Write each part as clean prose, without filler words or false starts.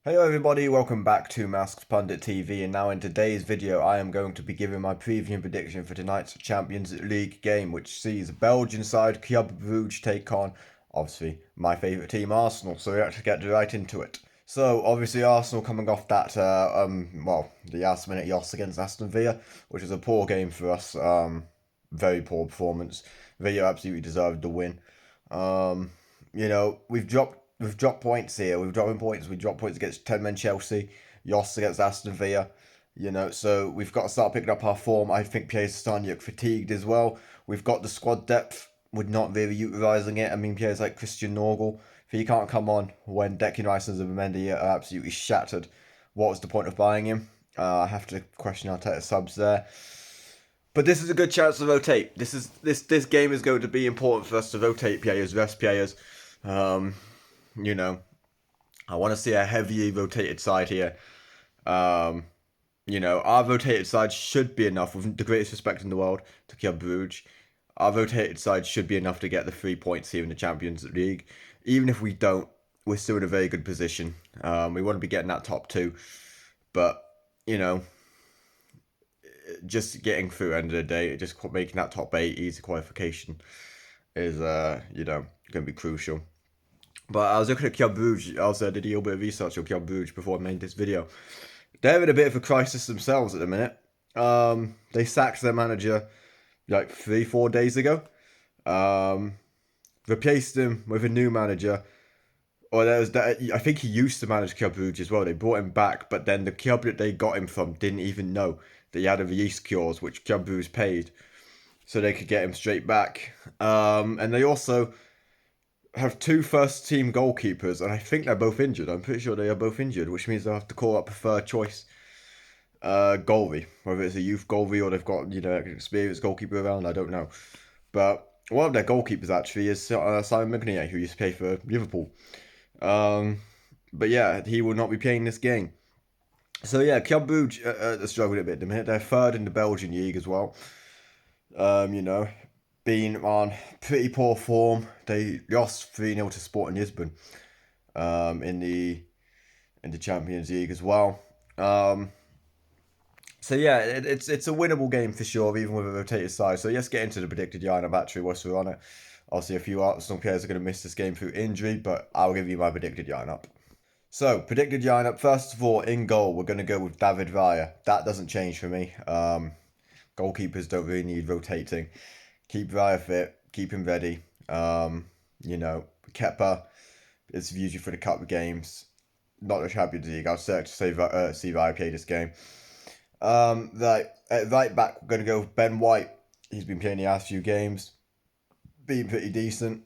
Hello everybody, welcome back to Masks Pundit TV, and now in today's video I am going to be giving my preview and prediction for tonight's Champions League game, which sees Belgian side Club Brugge take on, obviously, my favourite team Arsenal, so we actually get right into it. So, obviously Arsenal coming off that, the last minute loss against Aston Villa, which was a poor game for us, very poor performance. Villa absolutely deserved the win. Um, we've dropped points here. We've dropped points. We dropped points against 10-men Chelsea, lost against Aston Villa. So we've got to start picking up our form. I think players are starting to get fatigued as well. We've got the squad depth. We're not really utilising it. I mean, players like Christian Norgel, if he can't come on when Declan Rice and Zubimendi are absolutely shattered, what was the point of buying him? I have to question Arteta's subs there. But this is a good chance to rotate. This game is going to be important for us to rotate players, rest players. Um, you know, I want to see a heavily rotated side here. Um, our rotated side should be enough, with the greatest respect in the world to Club Brugge. Our rotated side should be enough to get the 3 points here in the Champions League. Even if we don't, we're still in a very good position. We want to be getting that top two. But, you know, just getting through at the end of the day, just making that top eight easy qualification is, going to be crucial. But I was looking at Club Brugge. I also did a little bit of research on Club Brugge before I made this video. They're in a bit of a crisis themselves at the minute. They sacked their manager like 3-4 days ago. Replaced him with a new manager. Or there was that. I think he used to manage Club Brugge as well. They brought him back, but then the club that they got him from didn't even know that he had a release clause, which Club Brugge paid, so they could get him straight back. And they also have two first team goalkeepers, and I think they're both injured. I'm pretty sure they are both injured, which means they'll have to call up a third choice goalie. Whether it's a youth goalie or they've got, an experienced goalkeeper around, I don't know. But one of their goalkeepers actually is Simon Mignolet, who used to play for Liverpool. But yeah, he will not be playing this game. So yeah, Club Brugge are struggling a bit at the minute. They're third in the Belgian league as well. Being on pretty poor form. They lost 3-0 to Sporting Lisbon in the Champions League as well. So yeah, it's a winnable game for sure, even with a rotated side. So let's get into the predicted lineup actually whilst we're on it. Obviously, a few Arsenal players are going to miss this game through injury, but I'll give you my predicted lineup. So, predicted lineup, first of all, in goal, we're going to go with David Raya. That doesn't change for me. Goalkeepers don't really need rotating. Keep Raya fit, keep him ready. Kepa is usually for the cup games, not the Champions League. I'll search to see Raya play this game. At right back, we're going to go with Ben White. He's been playing the last few games, being pretty decent.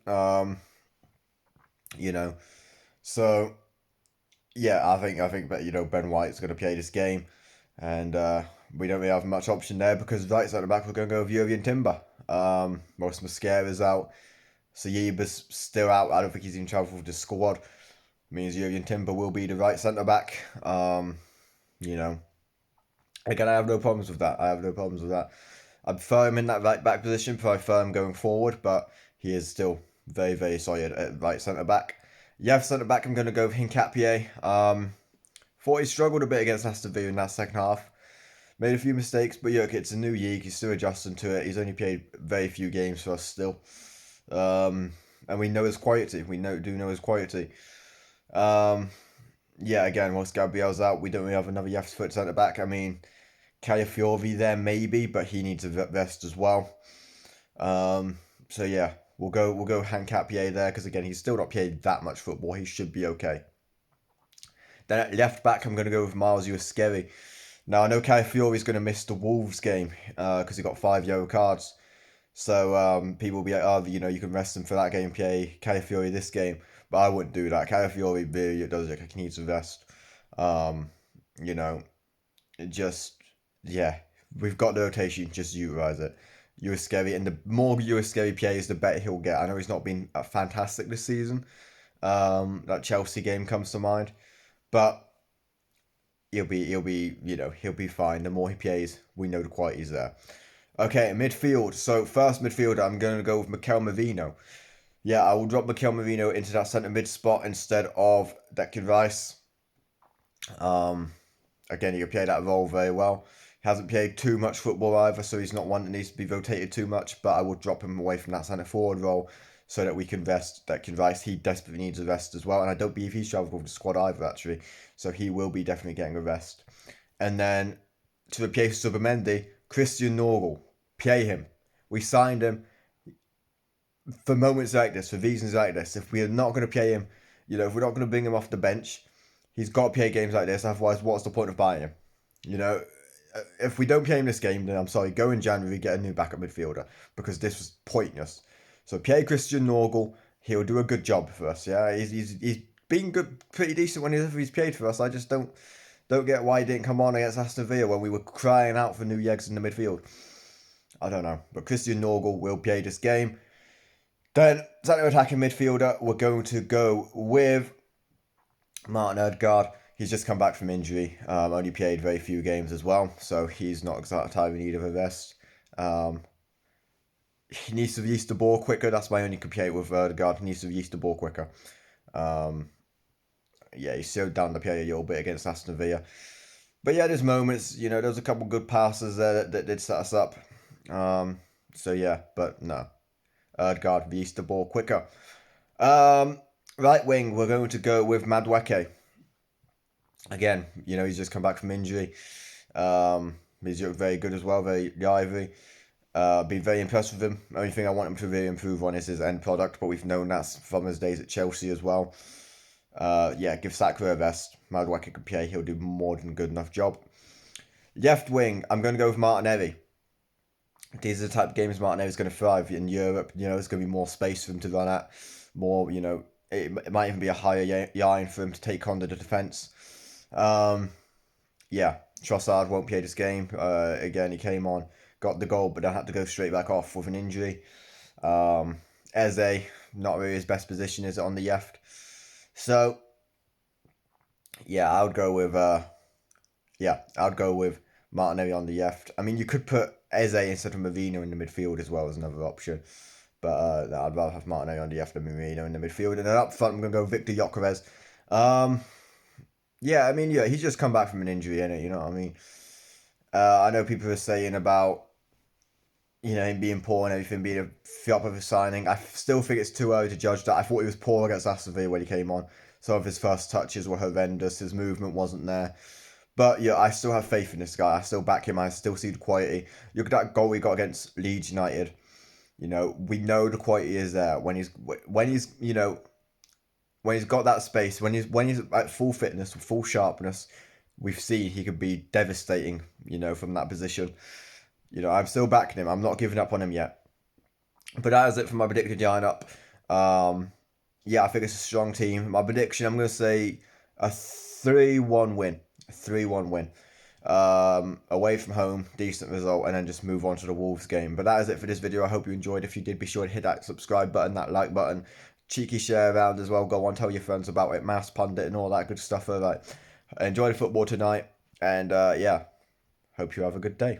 So yeah, I think that Ben White's going to play this game, and we don't really have much option there because right at the back we're going to go with Jurgen Timber. Most Mascara's out, Sayiba's still out. I don't think he's in trouble with the squad. Means Jurgen Timber will be the right centre back. Again, I have no problems with that. I prefer him in that right back position. I prefer him going forward, but he is still very, very solid at right centre back. Yeah, centre back, I'm going to go with Hincapié. Thought he struggled a bit against Aston Villa in that second half. Made a few mistakes, but yeah, it's a new league. He's still adjusting to it. He's only played very few games for us still. And we know his quality. Do know his quality. Again, once Gabriel's out, we don't really have another left foot centre back. I mean, Calafiori there maybe, but he needs a rest as well. So yeah, we'll go Hincapié there because again, he's still not played that much football. He should be okay. Then at left back, I'm going to go with Miles Uskeri. Now, I know Calafiori's going to miss the Wolves game because he got 5 yellow cards. So people will be like, oh, you can rest him for that game, play Calafiori this game. But I wouldn't do that. Calafiori really does look like he needs to rest. We've got the rotation, just utilise it. Uskeri, and the more Uskeri plays, the better he'll get. I know he's not been fantastic this season. That Chelsea game comes to mind. But he'll be fine. The more he plays, we know the quality's there. Okay, midfield. So first midfielder, I'm going to go with Mikel Merino. Yeah, I will drop Mikel Merino into that centre mid spot instead of Declan Rice. Um, Again, he can play that role very well. He hasn't played too much football either, so he's not one that needs to be rotated too much. But I would drop him away from that centre forward role so that we can rest Declan Rice. He desperately needs a rest as well, and I don't believe he's travelled with the squad either, actually. So he will be definitely getting a rest. And then to replace Subamendi, Christian Norgal. Play him. We signed him for moments like this, for reasons like this. If we're not going to play him, if we're not going to bring him off the bench, he's got to play games like this. Otherwise, what's the point of buying him? If we don't play him this game, then I'm sorry, go in January, get a new backup midfielder, because this was pointless. So play Christian Norgal. He'll do a good job for us. Yeah, he's been good, pretty decent whenever he's played for us. I just don't get why he didn't come on against Aston Villa when we were crying out for new legs in the midfield. I don't know, but Christian Norgal will play this game. Then, centre attacking midfielder, we're going to go with Martin Odegaard. He's just come back from injury. Only played very few games as well, so he's not exactly in need of a rest. He needs to release the ball quicker. That's my only complaint with Odegaard. He needs to release the ball quicker. He slowed down the play a little bit against Aston Villa. But yeah, there's moments, there was a couple good passes there that did set us up. But no. Odegaard released the ball quicker. Right wing, we're going to go with Madueke. Again, he's just come back from injury. He's looked very good as well, very lively. Been very impressed with him. Only thing I want him to really improve on is his end product, but we've known that from his days at Chelsea as well. Give Saka a rest. Madueke can play. He'll do more than a good enough job. Left wing, I'm going to go with Martinelli. These are the type of games Martinelli's going to thrive in Europe. There's going to be more space for him to run at. More, it might even be a higher line for him to take on the defence. Trossard won't play this game. Again, he came on, got the goal, but then had to go straight back off with an injury. Eze, not really his best position, is it, on the left? So, I would go with Martinelli on the left. I mean, you could put Eze instead of Mourinho in the midfield as well as another option. But I'd rather have Martinelli on the left than Mourinho in the midfield. And then up front, I'm going to go Victor Gyökeres. He's just come back from an injury, innit? You know what I mean? I know people are saying about, him being poor and everything, being a flop of a signing. I still think it's too early to judge that. I thought he was poor against Aston Villa when he came on. Some of his first touches were horrendous. His movement wasn't there. But I still have faith in this guy. I still back him. I still see the quality. Look at that goal we got against Leeds United. We know the quality is there when he's got that space, when he's at full fitness, full sharpness. We've seen he could be devastating. From that position. I'm still backing him. I'm not giving up on him yet. But that is it for my predicted lineup. I think it's a strong team. My prediction, I'm going to say a 3-1 win. A 3-1 win. Away from home, decent result, and then just move on to the Wolves game. But that is it for this video. I hope you enjoyed. If you did, be sure to hit that subscribe button, that like button, cheeky share around as well. Go on, tell your friends about it, Mass Pundit and all that good stuff. All right. Enjoy the football tonight, and hope you have a good day.